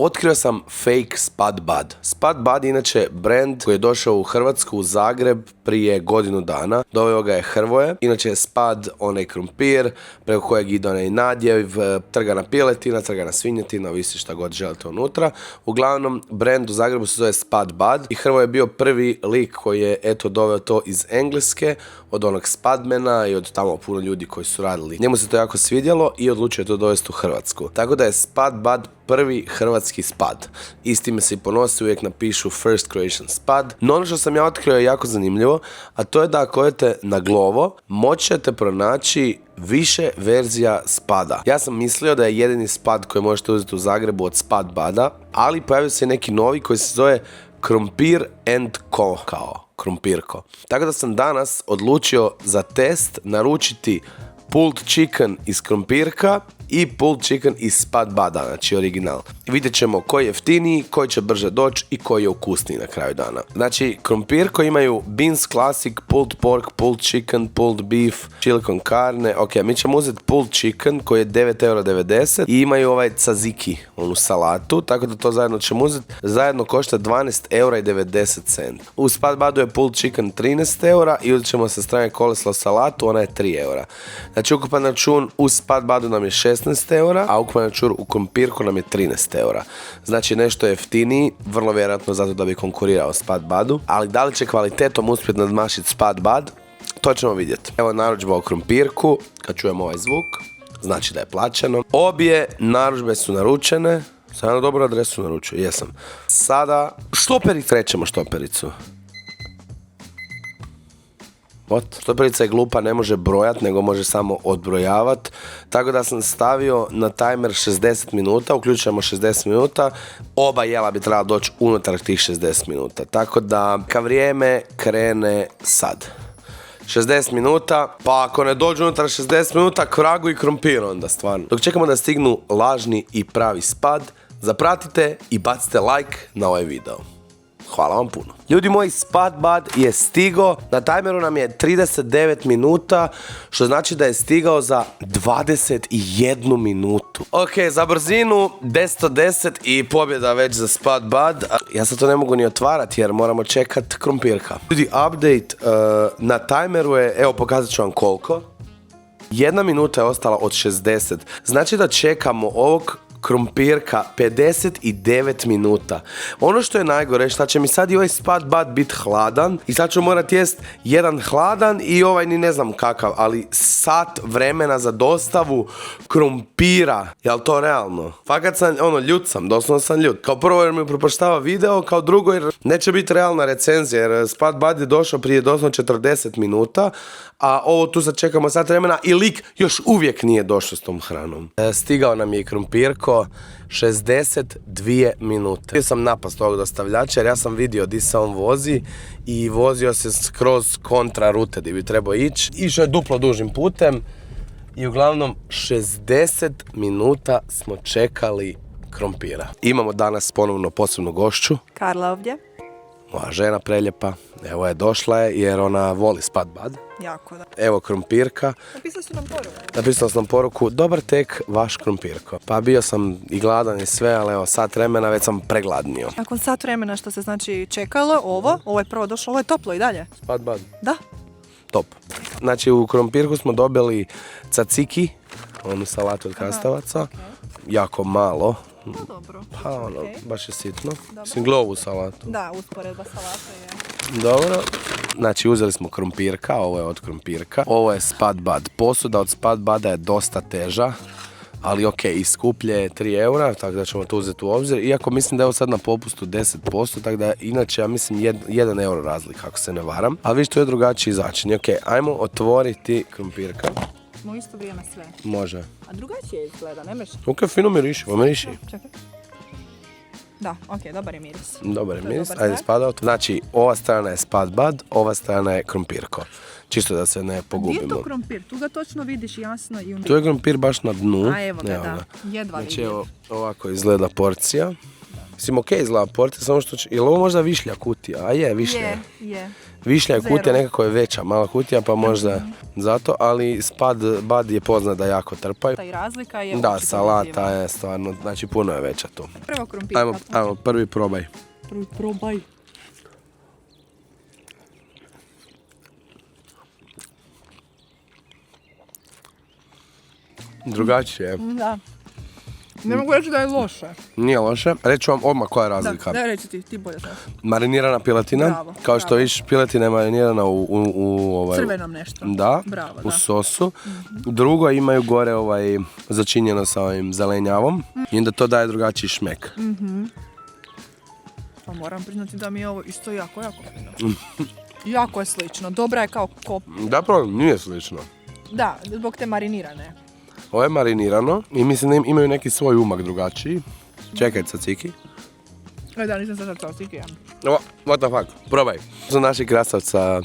Otkrio sam fake Spud Bud. Spud Bud je inače brand koji je došao u Hrvatsku, u Zagreb prije godinu dana. Doveo ga je Hrvoje. Inače je Spud onaj krumpir preko kojeg ide onaj nadjev, trgana piletina, trgana svinjetina, ovisi šta god želite unutra. Uglavnom, brand u Zagrebu se zove Spud Bud i Hrvoje je bio prvi lik koji je doveo to iz Engleske, od onog Spudmana i od tamo puno ljudi koji su radili. Njemu se to jako svidjelo i odlučio to dovesti u Hrvatsku. Tako da je Spud Bud prvi hrvatski Spud. I s time se i ponosi, uvijek napišu First Croatian Spud. No ono što sam ja otkrio je jako zanimljivo, a to je da ako odete na Glovo, moći ćete pronaći više verzija Spuda. Ja sam mislio da je jedini Spud koji možete uzeti u Zagrebu od Spud Buda, ali pojavio se neki novi koji se zove Krompir & Co. kao krumpirko. Tako da sam danas odlučio za test naručiti pulled chicken iz krumpirka i pulled chicken iz Spud Buda, znači original. Vidjet ćemo koji je jeftiniji, koji će brže doći i koji je ukusniji na kraju dana. Znači, krumpirko imaju beans classic, pulled pork, pulled chicken, pulled beef, chili con carne. Ok, mi ćemo uzeti pulled chicken koji je 9,90 € i imaju ovaj tzatziki, onu salatu, tako da to zajedno ćemo uzeti. Zajedno košta 12,90 €. U Spud Budu je pulled chicken 13 € i uzet ćemo sa strane coleslaw salatu, ona je 3 €. Znači, ukupan račun u Spud Budu nam je 16 €, a ukupan račun u krumpirku nam je 13 €. Znači nešto je jeftiniji, vrlo vjerojatno zato da bi konkurirao Spud Budu, ali da li će kvalitetom uspjeti nadmašiti Spud Bud, to ćemo vidjeti. Evo narudžba u krumpirku, kad čujemo ovaj zvuk, znači da je plaćeno. Obje narudžbe su naručene, sam na dobru adresu naručio, jesam. Sada, krećemo štopericu. Štoperica je glupa, ne može brojat, nego može samo odbrojavat. Tako da sam stavio na timer 60 minuta, uključujemo 60 minuta. Oba jela bi trebala doći unutar tih 60 minuta. Tako da, vrijeme krene sad. 60 minuta, pa ako ne dođu unutar 60 minuta, kvragu i krompir onda stvarno. Dok čekamo da stignu lažni i pravi Spud, zapratite i bacite like na ovaj video. Hvala vam puno. Ljudi moji, Spud Bud je stigao, na tajmeru nam je 39 minuta, što znači da je stigao za 21 minutu. Ok, za brzinu 10/10 i pobjeda već za Spud Bud. Ja sad to ne mogu ni otvarati jer moramo čekat krumpirka. Ljudi, update na tajmeru je, evo pokazat ću vam koliko. 1 minuta je ostala od 60. Znači da čekamo ovog krumpirka 59 minuta. Ono što je najgore, šta će mi sad i ovaj Spud Bud biti hladan i sad ću morat jest jedan hladan i ovaj ni ne znam kakav, ali sat vremena za dostavu krumpira. Jel to realno? Fakat sam, ljut sam, doslovno sam ljut. Kao prvo jer mi propuštava video, kao drugo jer neće biti realna recenzija jer Spud Bud je došao prije doslovno 40 minuta, a ovo tu sad čekamo sat vremena i lik još uvijek nije došao s tom hranom. Stigao nam je i krumpirko, 62 minute. Htio sam napast ovog dostavljača jer ja sam vidio di se on vozi i vozio se skroz kontra rute gdje bi trebao ići. Išao je duplo dužim putem i uglavnom 60 minuta smo čekali krompira. Imamo danas ponovno posebnu gošću. Karla ovdje. Moja žena preljepa, evo je došla je jer ona voli Spud Bud. Jako da. Evo krumpirka. Napisala sam poruku, dobar tek, vaš krumpirko. Pa bio sam i gladan i sve, ali evo sat vremena već sam pregladnio. Nakon sat vremena što se znači čekalo, ovo je prvo došlo, ovo je toplo i dalje. Spud Bud. Da. Top. Znači u krompirku smo dobili tzatziki, onu salatu od krastavaca. Okay. Jako malo. No dobro. Pa baš je sitno. Mislim glovu salatu. Da, usporedba salata je. Dobro. Znači uzeli smo krumpirka, ovo je od krumpirka. Ovo je Spud Bud. Posuda od Spud Buda je dosta teža, ali ok, i skuplje je 3 €, tako da ćemo to uzeti u obzir. Iako mislim da je ovo sad na popustu 10%, tako da inače ja mislim 1 € razlika ako se ne varam. Ali viš to je drugačiji začin. Ok, ajmo otvoriti krumpirka. U isto vrijeme sve. Može. A drugačije izgleda, nemaš? Ok, fino miriši, pomiriši. Čekaj. Da, ok, dobar je miris. Dobar je miris, ajde spada. Znači, ova strana je Spud Bud, ova strana je krumpirko. Čisto da se ne pogubimo. Gdje je to krumpir? Tu ga točno vidiš jasno i tu je krumpir baš na dnu. A evo ga, da. Jedva znači, evo, ovako izgleda porcija. Mislim, okej izgleda porcija, samo što će... Je li ovo možda višlja kutija? A je, višlja. Je. Višlja je Zero. kutija, nekako je veća, mala kutija, pa možda zato, ali Spad Bud je poznat da jako trpaju. Ta i razlika je Da, očito salata vidljiva. je stvarno, znači puno je veća tu. Prvo krompir. Ajmo, prvi probaj. Prvi probaj. Drugačije. Da. Ne mogu reći da je loše. Nije loše. Reću vam odmah koja je razlika. Da, reći ti bolje znaš. Marinirana piletina, Bravo, kao što bravo. vidiš, piletina je marinirana u Crvenom nešto. Da, Bravo, u da. sosu. Drugo, imaju gore začinjeno sa ovim zelenjavom i onda to daje drugačiji šmek. Pa moram priznati da mi je ovo isto jako fino. Jako je slično. Dobra je kao kop. Zapravo nije slično. Da, zbog te marinirane. Ovo je marinirano i mislim da imaju neki svoj umak drugačiji. Čekaj, caciki. Da, nisam sad caciki. What the fuck, probaj. Za naših krastavca,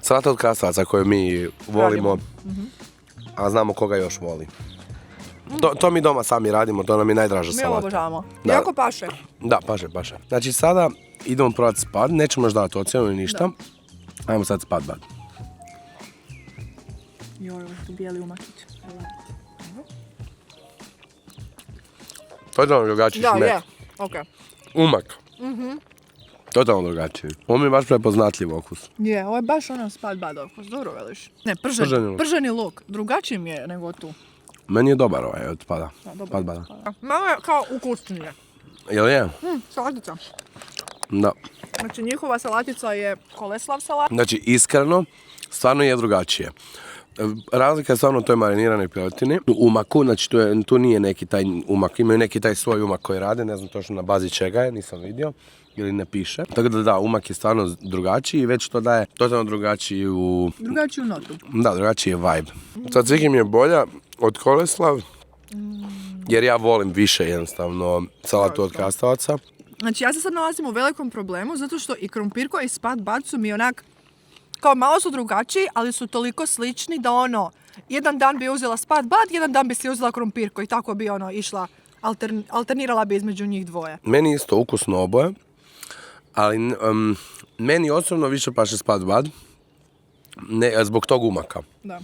salata od krastavaca koju mi volimo, a znamo koga još voli. To mi doma sami radimo, to nam je najdraža Mi ovo salata. obožavamo. Da. Jako paše. Da, paše. Znači sada idemo probati Spad, nećemo još dati ocjenu ni ništa. Ajmo sad Spad Bud. Joj, ovo tu bijeli umakić. Totalno drugačiji Da, šmek. je. Okej. Umak. Totalno drugačiji. Ovo mi je baš prepoznatljiv okus. Je, ovo je baš ono Spad Bud okus. Dobro veliš. Ne, Prženi luk. prženi luk. Drugačiji mi je nego tu. Meni je dobar ovaj od Spada. Da, Spad Buda. Malo je kao ukusnije. Jel je? Salatica. Da. Znači njihova salatica je koleslav salat. Znači, iskreno, stvarno je drugačije. Razlika je stvarno u toj mariniranoj piletini. U umaku, znači tu nije neki taj umak, imaju neki taj svoj umak koji rade, ne znam točno na bazi čega je, nisam vidio ili ne piše. Tako da, umak je stvarno drugačiji i već to daje totalno drugačiji Drugačiju notu. Da, drugačiji je vibe. Tzatziki mi je bolja od koleslav, jer ja volim više jednostavno salatu od krastavaca. Znači ja se sad nalazim u velikom problemu zato što i krompirko i Spad Bud su mi onak kao malo su drugačiji, ali su toliko slični da jedan dan bi uzela Spad Bud, jedan dan bi si uzela krompirko i tako bi išla, alternirala bi između njih dvoje. Meni isto ukusno oboje, ali meni osobno više paše Spad Bud, zbog tog umaka. Da.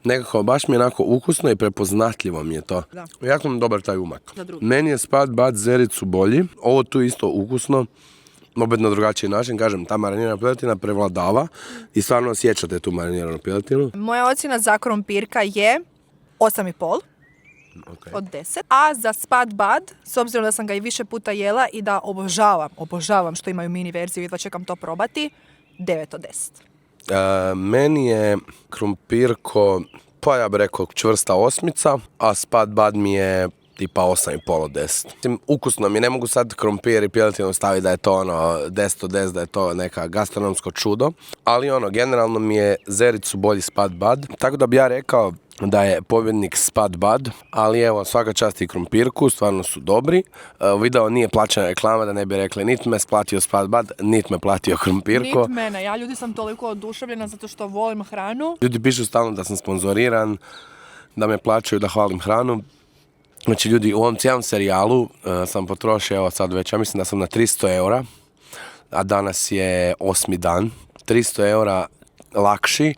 Nekako baš mi je onako ukusno i prepoznatljivo mi je to. Da. Jako mi je dobar taj umak. Za drugi. Meni je Spad Bud zericu bolji, ovo tu isto ukusno, opet na drugačiji način, kažem, ta marinirana piletina prevladava i stvarno osjećate tu mariniranu piletinu. Moja ocjena za krompirka je 8,5 od 10, a za Spad Bud, s obzirom da sam ga i više puta jela i da obožavam što imaju mini verziju, jedva čekam to probati, 9 od 10. Meni je krumpirko, pa ja bih rekao čvrsta 8, a Spad Bud mi je tipa 8,5 od 10. Mislim, ukusno mi, ne mogu sad krompir i piletinu staviti da je to 10 od 10, da je to neka gastronomsko čudo, ali generalno mi je zericu bolji Spad Bud, tako da bi ja rekao da je pobjednik Spad Bud, ali evo, svaka čast i krompirku, stvarno su dobri. Video nije plaćena reklama, da ne bi rekli niti me splatio Spad Bud, niti me platio krompirko. Niti mene, ja ljudi sam toliko oduševljena zato što volim hranu. Ljudi pišu stalno da sam sponzoriran, da me plaćaju da hvalim hranu. Znači ljudi, u ovom cijelom serijalu sam potrošio, evo sad već, ja mislim da sam na 300 eura, a danas je 8. dan. 300 eura lakši,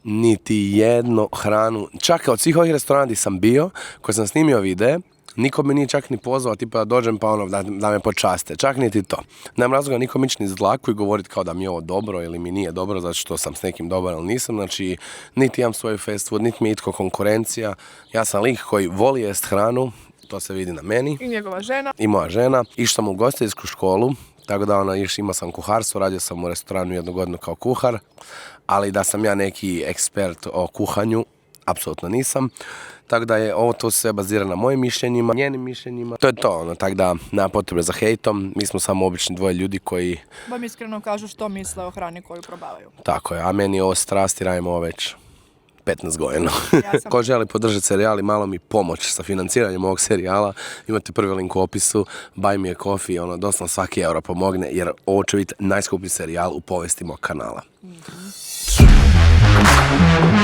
niti jednu hranu, čak od svih ovih restorana gdje sam bio, koji sam snimio videe, niko me nije čak ni pozvao, tipa da dođem pa da me počaste, čak niti to. Nemam razloga nikom ići ni za dlaku i govoriti kao da mi je ovo dobro ili mi nije dobro, zato što sam s nekim dobar ili nisam, znači niti imam svoj fast food, niti mi je itko konkurencija, ja sam lik koji voli jest hranu, to se vidi na meni. I njegova žena. I moja žena. Išao sam u ugostiteljsku školu, tako da imao sam kuharstvo, radio sam u restoranu 1 godinu kao kuhar, ali da sam ja neki ekspert o kuhanju, apsolutno nisam. Tako da je ovo to sve bazira na mojim mišljenjima, njenim mišljenjima. To je to, tako da nema potrebe za hejtom, mi smo samo obični dvoje ljudi koji... Ba mi iskreno kažu što misle o hrani koju probavaju. Tako je, a meni je ovo strast i radimo ovo već 15 godina. Ja sam... Ko želi podržati serijal i malo mi pomoć sa financiranjem ovog serijala, imate prvi link u opisu, buy me a coffee, doslovno svaki euro pomogne, jer ovo će biti najskuplji serijal u povijesti mog kanala.